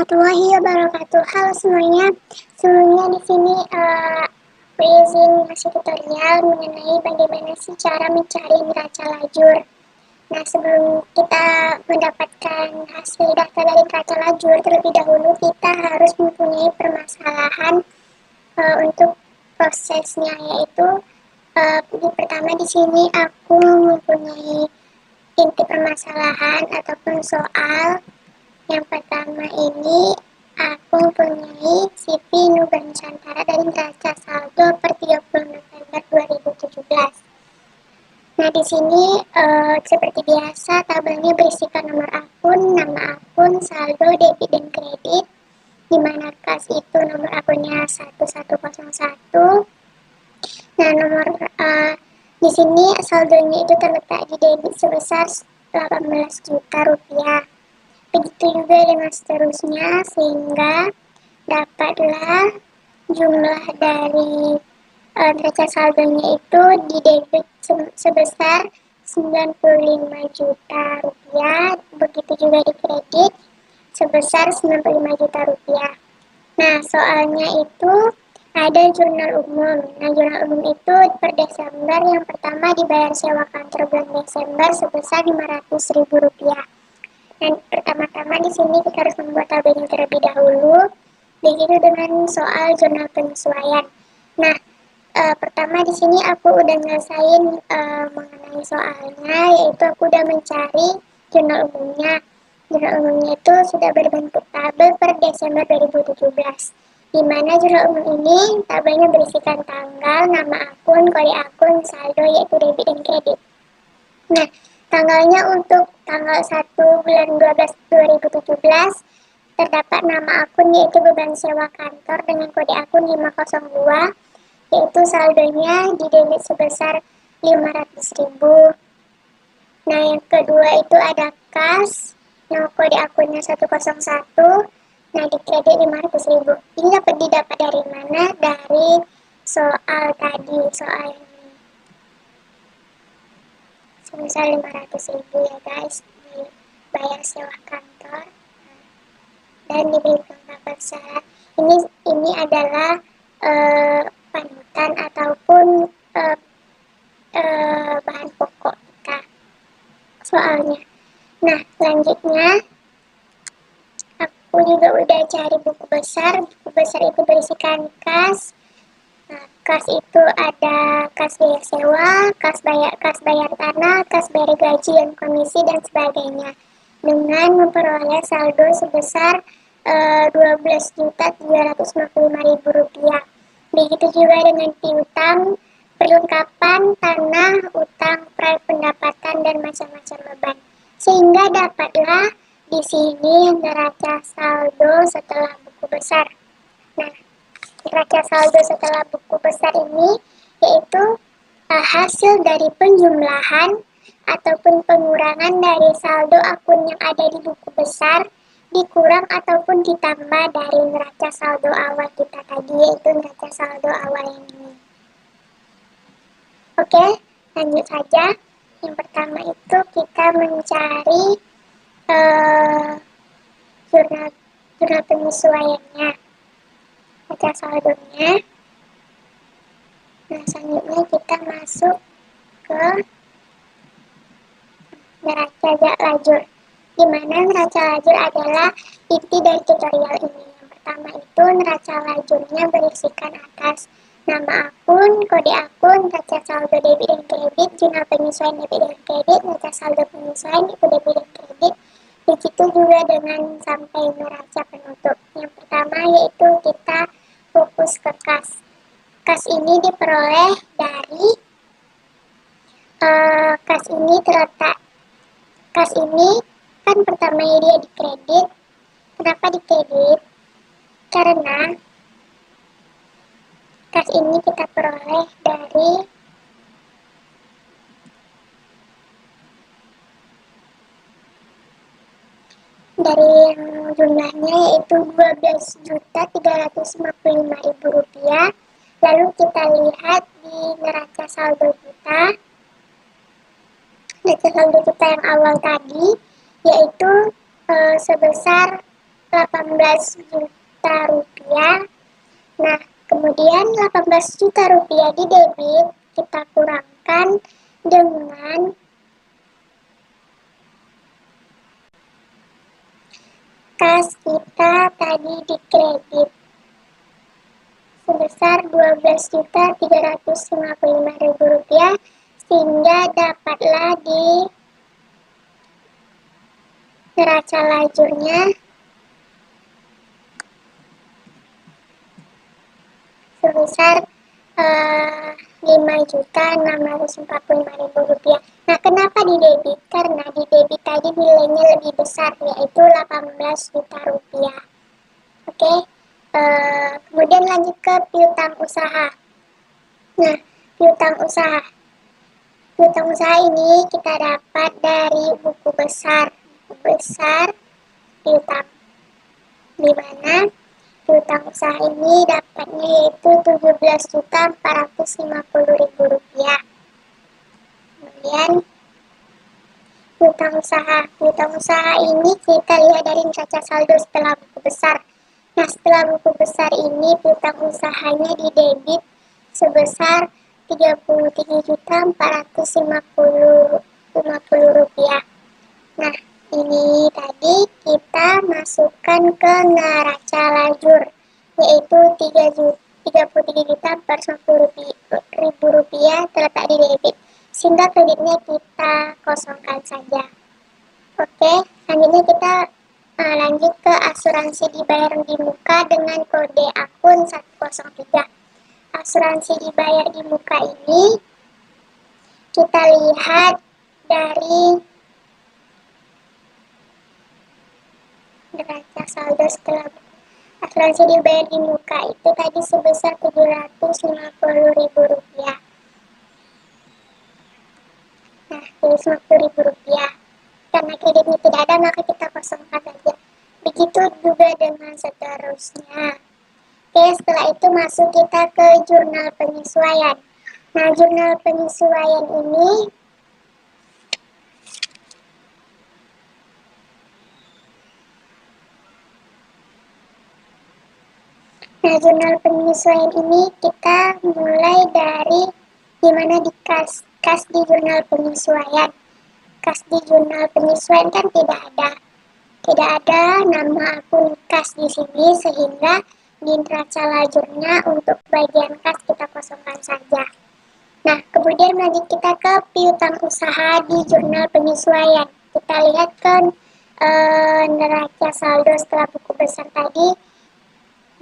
warahmatullahi wabarakatuh. Halo semuanya. Sebelumnya di sini aku izin ngasih tutorial mengenai bagaimana sih cara mencari neraca lajur. Nah, sebelum kita mendapatkan hasil data dari neraca lajur, terlebih dahulu kita harus mempunyai permasalahan untuk prosesnya, yaitu pertama di sini aku mempunyai inti permasalahan ataupun soal. Yang pertama ini aku mempunyai CV Nuba Nusantara dari neraca saldo per 30 November 2017. Nah, di sini seperti biasa tabelnya berisikan nomor akun, nama akun, saldo, debit dan kredit. Di mana kas itu nomor akunnya 1101. Nah, nomor di sini saldonya itu terletak di debit sebesar 18 juta rupiah. Begitu juga dengan seterusnya, sehingga dapatlah jumlah dari neraca saldonya itu di debit sebesar 95 juta rupiah, begitu juga di kredit sebesar 95 juta rupiah. Nah, soalnya itu ada jurnal umum. Nah, jurnal umum itu per Desember yang pertama dibayar sewa kantor bulan Desember sebesar 500.000 rupiah. Dan pertama-tama di sini kita harus membuat tabelnya terlebih dahulu. Begitu dengan soal jurnal penyesuaian. Nah, pertama di sini aku udah nyelesain mengenai soalnya, yaitu aku udah mencari jurnal umumnya. Jurnal umumnya itu sudah berbentuk tabel per Desember 2017. Di mana jurnal umum ini tabelnya berisikan tanggal, nama akun, kode akun, saldo yaitu debit dan kredit. Nah, tanggalnya untuk tanggal 1 bulan 12 2017 terdapat nama akun yaitu beban sewa kantor dengan kode akun 502, yaitu saldonya di debit sebesar 500.000. Nah, yang kedua itu ada kas, nah kode akunnya 101, nah di kredit 500.000. Ini dapat didapat dari mana? Dari soal tadi, soal ini. Sebesar 500.000 ya guys, dibayar sewa kantor dan diberi kelengkapan syarat. Ini adalah panutan ataupun bahan pokok kita soalnya. Nah, selanjutnya aku juga udah cari buku besar. Buku besar itu berisikan kas. Nah, kas itu ada kas biaya sewa, kas bayar tanah, kas bayar gaji dan komisi dan sebagainya. Dengan memperoleh saldo sebesar 12.755.000 rupiah. Begitu juga dengan piutang, perlengkapan tanah, utang, proyek pendapatan dan macam-macam beban. Sehingga dapatlah di sini neraca saldo setelah buku besar. Nah, neraca saldo setelah buku besar ini yaitu hasil dari penjumlahan ataupun pengurangan dari saldo akun yang ada di buku besar dikurang ataupun ditambah dari neraca saldo awal kita tadi, yaitu neraca saldo awal yang ini. Oke, lanjut saja. Yang pertama itu kita mencari jurnal penyesuaiannya, neraca saldonya. Nah, selanjutnya kita masuk ke neraca lajur, di mana neraca lajur adalah inti dari tutorial ini. Yang pertama itu neraca lajurnya berisikan atas nama akun, kode akun, neraca saldo debit dan kredit, jurnal penyesuaian debit dan kredit, neraca saldo penyesuaian itu debit dan kredit. Begitu juga dengan sampai neraca penutup. Yang pertama yaitu kita fokus ke kas. Kas ini diperoleh dari kas ini terletak. Kas ini kan pertama dia di kredit. Kenapa di kredit? Karena kas ini kita peroleh dari yang jumlahnya yaitu 12.355.000 rupiah. Lalu kita lihat di neraca saldo kita. Neraca saldo kita yang awal tadi yaitu sebesar 18 juta rupiah. Nah, kemudian 18 juta rupiah di debit kita kurangkan dengan kas kita tadi di kredit sebesar Rp12.355.000, sehingga dapatlah di neraca lajurnya sebesar Rp5.645.000. Nah, kenapa di debit? Karena di debit tadi nilainya lebih besar, yaitu Rp18 juta. Oke, kemudian lanjut ke piutang usaha. Nah, piutang usaha. Piutang usaha ini kita dapat dari buku besar. Buku besar piutang. Di mana piutang usaha ini dapatnya yaitu Rp17.450.000. Kemudian piutang usaha. Piutang usaha ini kita lihat dari neraca saldo setelah buku besar. Nah, setelah buku besar ini piutang usahanya di debit sebesar Rp33.450.000. Nah, ini tadi kita masukkan ke neraca lajur, yaitu Rp33.450.000 terletak di debit, sehingga kreditnya kita kosongkan saja. Oke, selanjutnya kita lanjut ke asuransi dibayar di muka dengan kode akun 103. Asuransi dibayar di muka ini kita lihat dari neraca saldo setelah asuransi dibayar di muka itu tadi sebesar Rp750.000. Nah, Rp750.000. Karena kreditnya tidak ada, maka kita kosongkan saja. Begitu juga dengan seterusnya. Oke, setelah itu masuk kita ke jurnal penyesuaian. Nah, jurnal penyesuaian ini kita mulai dari dimana di kas di jurnal penyesuaian. Kas di jurnal penyesuaian kan tidak ada nama akun kas di sini, sehingga di neraca lajurnya untuk bagian kas kita kosongkan saja. Nah, kemudian lanjut kita ke piutang usaha di jurnal penyesuaian. Kita lihat kan neraca saldo setelah buku besar tadi,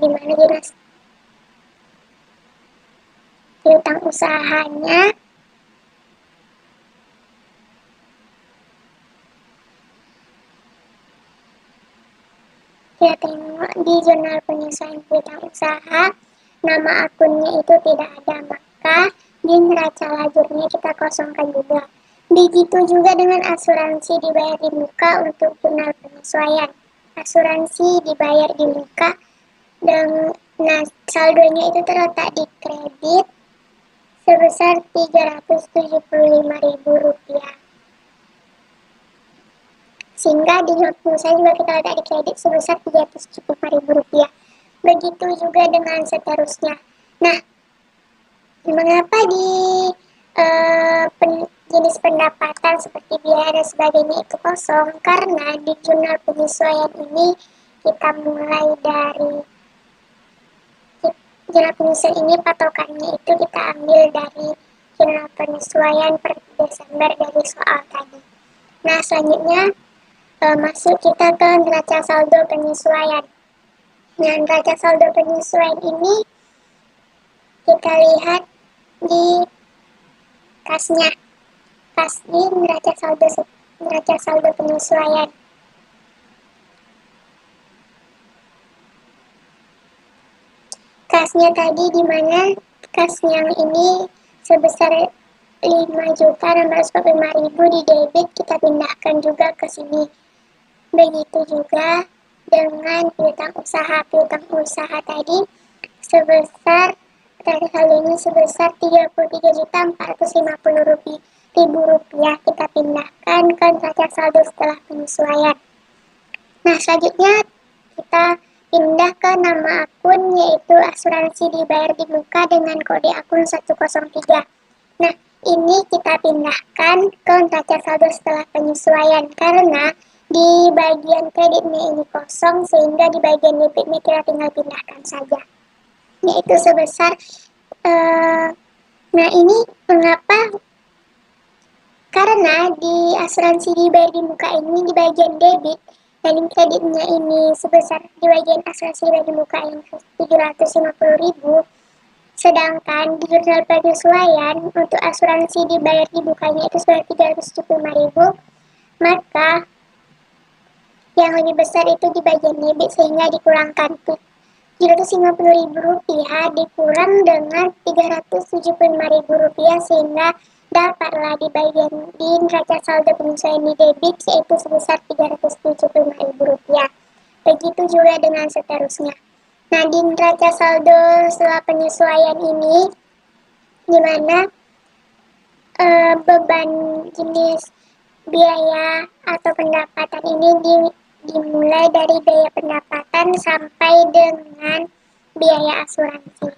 di mana jelas piutang usahanya kita tengok di jurnal penyesuaian piutang usaha, nama akunnya itu tidak ada, maka di neraca lajurnya kita kosongkan juga. Begitu juga dengan asuransi dibayar di muka untuk jurnal penyesuaian. Asuransi dibayar di muka dan saldonya itu terletak di kredit sebesar Rp375.000. Sehingga di not pengusaha juga kita letak di kredit sebesar Rp375.000. Begitu juga dengan seterusnya. Nah, mengapa di jenis pendapatan seperti biaya dan sebagainya itu kosong? Karena di jurnal penyesuaian ini kita mulai dari jurnal penyesuaian ini patokannya itu kita ambil dari jurnal penyesuaian per Desember dari soal tadi. Nah, selanjutnya masuk kita ke neraca saldo penyesuaian. Nah, neraca saldo penyesuaian ini kita lihat di kasnya, kas di neraca saldo penyesuaian. Kasnya tadi di mana kas yang ini sebesar Rp5.645.000 di debit, kita pindahkan juga ke sini. Begitu juga dengan piutang usaha. Piutang usaha tadi sebesar saldonya sebesar Rp33.450.000. Kita pindahkan ke neraca saldo setelah penyesuaian. Nah, selanjutnya kita pindah ke nama akun, yaitu asuransi dibayar di muka dengan kode akun 103. Nah, ini kita pindahkan ke neraca saldo setelah penyesuaian karena di bagian kreditnya ini kosong, sehingga di bagian debitnya kita tinggal pindahkan saja, yaitu sebesar nah ini mengapa, karena di asuransi dibayar di muka ini di bagian debit dan kreditnya ini sebesar di bagian asuransi dibayar di muka ini 750.000, sedangkan di jurnal penyesuaian untuk asuransi dibayar di mukanya itu sebanyak 375.000, maka yang lebih besar itu di bagian debit, sehingga dikurangkan Rp750.000 dikurang dengan Rp375.000, sehingga dapatlah di bagian di neraca saldo penyesuaian di debit yaitu sebesar Rp375.000. Begitu juga dengan seterusnya. Nah, di neraca saldo setelah penyesuaian ini, di mana beban jenis biaya atau pendapatan ini dimulai dari biaya pendapatan sampai dengan biaya asuransi.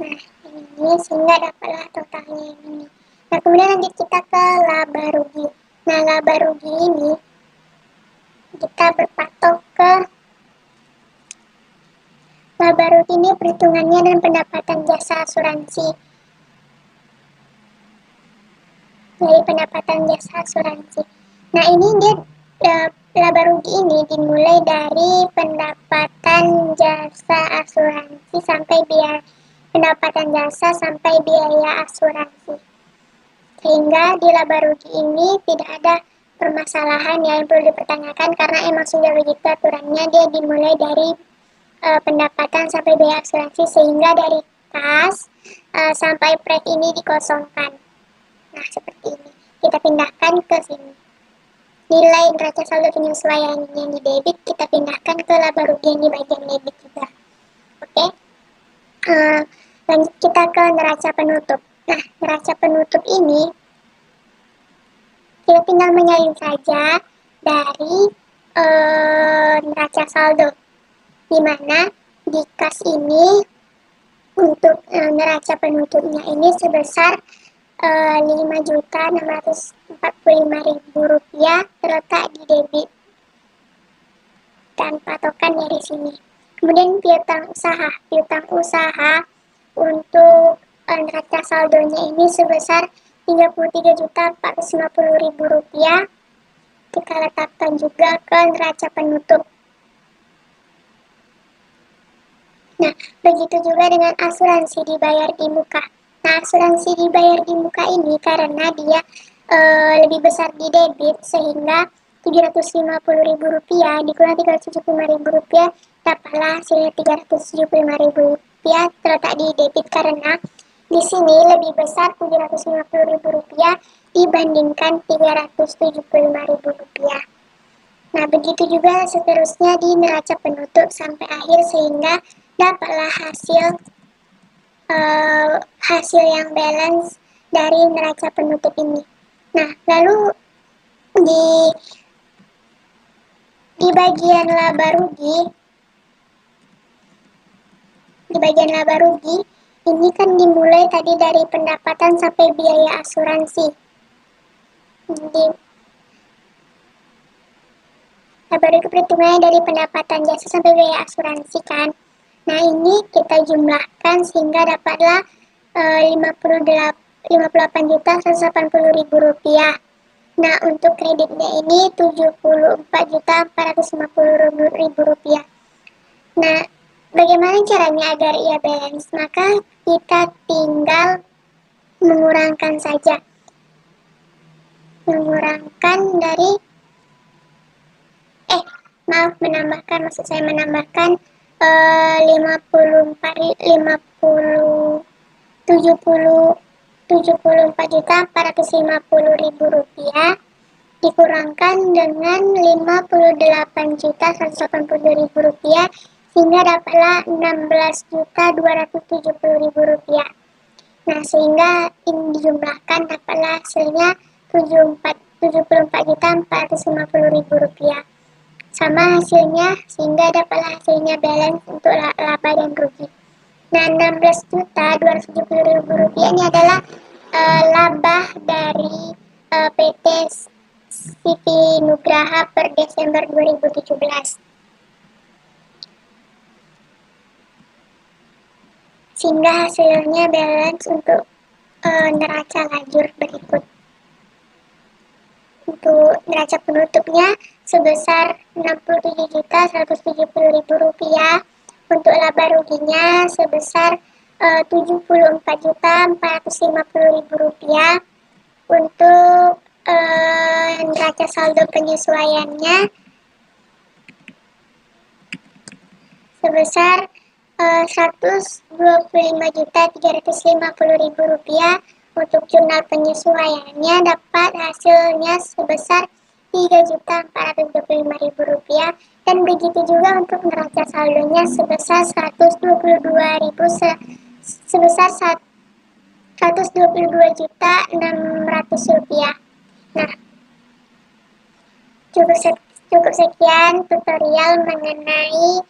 Nah, ini sehingga dapatlah totalnya ini. Nah, kemudian lanjut kita ke laba rugi. Nah, laba rugi ini kita berpatok ke laba rugi ini perhitungannya dan pendapatan jasa asuransi. Dari pendapatan jasa asuransi. Nah, ini dia laba rugi ini dimulai dari pendapatan jasa asuransi sampai biaya pendapatan jasa sampai biaya asuransi. Sehingga di laba rugi ini tidak ada permasalahan yang perlu dipertanyakan karena emang sudah begitu aturannya, dia dimulai dari pendapatan sampai biaya asuransi, sehingga dari kas sampai prek ini dikosongkan. Nah, seperti ini. Kita pindahkan ke sini. Nilai neraca saldo penyesuaian yang di debit kita pindahkan ke laba rugi yang di bagian debit juga. Oke. Lanjut kita ke neraca penutup. Nah, neraca penutup ini kita tinggal menyalin saja dari neraca saldo, di mana di kas ini untuk neraca penutupnya ini sebesar Rp5.645.000 terletak di debit dan patokan dari sini. Kemudian piutang usaha untuk neraca saldonya ini sebesar Rp33.450.000, kita letakkan juga ke neraca penutup. Nah, begitu juga dengan asuransi dibayar di muka. Nah, asuransi dibayar di muka ini karena dia lebih besar di debit, sehingga Rp750.000 dikurang Rp375.000, dapatlah hasilnya Rp375.000 terletak di debit karena di sini lebih besar Rp750.000 dibandingkan Rp375.000. Nah, begitu juga seterusnya di neraca penutup sampai akhir, sehingga dapatlah hasil yang balance dari neraca penutup ini. Nah, lalu di bagian laba rugi ini kan dimulai tadi dari pendapatan sampai biaya asuransi. Jadi laba rugi perhitungannya dari pendapatan jasa sampai biaya asuransi kan. Nah, ini kita jumlahkan sehingga dapatlah Rp58.180.000. Nah, untuk kreditnya ini Rp74.450.000. Nah, bagaimana caranya agar ia balance? Maka kita tinggal mengurangi menambahkan 74.450.000 dikurangkan dengan Rp58.180.000, sehingga dapatlah Rp16.270.000. Nah, sehingga ini dijumlahkan dapatlah hasilnya Rp74.450.000. Sama hasilnya, sehingga dapatlah hasilnya balance untuk laba dan rugi. Nah, Rp16.270.000 ini adalah laba dari PT Siti Nugraha per Desember 2017. Sehingga hasilnya balance untuk neraca lajur berikut. Untuk neraca penutupnya sebesar Rp67.170.000. Untuk laba ruginya sebesar Rp74.450.000. Untuk neraca saldo penyesuaiannya sebesar Rp125.350.000. Untuk jurnal penyesuaiannya dapat hasilnya sebesar Rp3.425.000, dan begitu juga untuk neraca saldonya sebesar Rp122.600. Nah, cukup sekian tutorial mengenai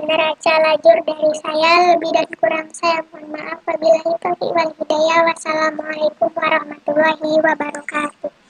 neraca lajur dari saya. Lebih dan kurang saya mohon maaf. Wabillahi taufiq wal hidayah. Wassalamualaikum warahmatullahi wabarakatuh.